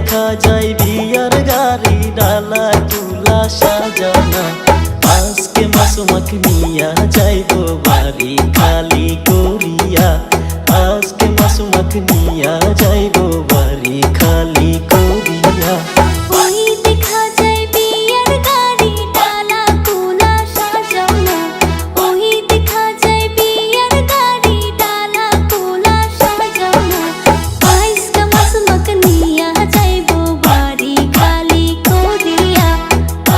দেখা যায় বিয়ার গাড়ি ডালা তুলা সাজানা। আজকে মাসুমাক নিয়া যাইবো বাড়ি খালি করিয়া, আজকে মাসুমাক নিয়া যাইবো বাড়ি খালি করিয়া। ওই দেখা যায় বিয়ার গাড়ি ডালা তুলা সাজানা, ওই দেখা যায় বিয়ার গাড়ি ডালা তুলা সাজানা। আজকে মাসুমাক নিয়া যাইবো বাড়ি খালি করিয়া,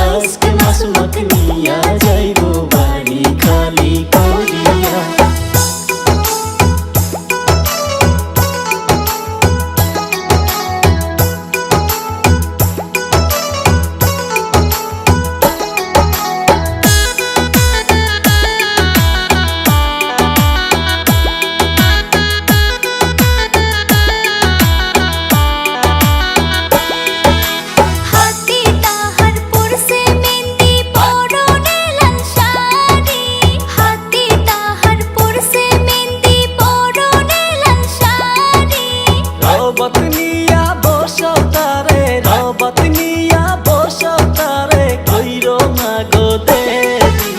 আজকে মাসুমাক নিয়া যাইবো বাড়ি খালি করিয়া। হাতে তাহার পরশে মেহেন্দি পরনে লাল শাড়ি, হাতে তাহার পরশে মেহেন্দি পরনে লাল শাড়ি। রবত নিয়া বসাও তারে, রবত নিয়া বসাও তারে, কইরো না গো দেরি।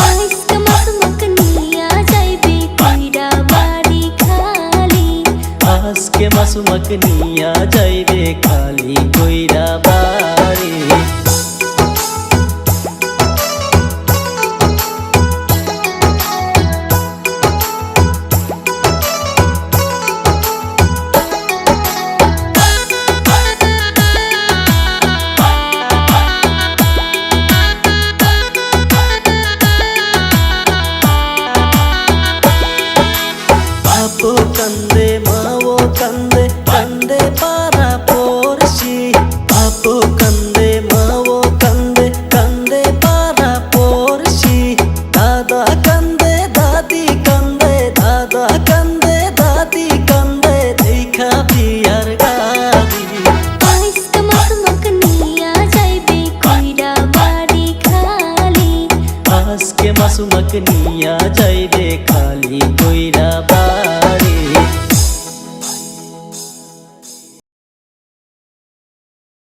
আজকে মাসুমাক নিয়া যাইবে কইরা বাড়ি খালি, আজকে মাসুমাক নিয়া যাইবে খালি কইরা বাড়ি। বাপও কান্দে মাও কান্দে, কান্দে পাড়া পড়শি। বাপও কান্দে মাও কান্দে, কান্দে পাড়া পড়শি। দাদা কান্দে দাদি কান্দে, দাদা কান্দে দাদি কান্দে, দেখা বিয়ার গাড়ি। আজকে মাসুমাক নিয়া যাইবে কইরা বাড়ি খালি, আজকে মাসুমাক নিয়া যাইবে খালি কইরা বাড়ি।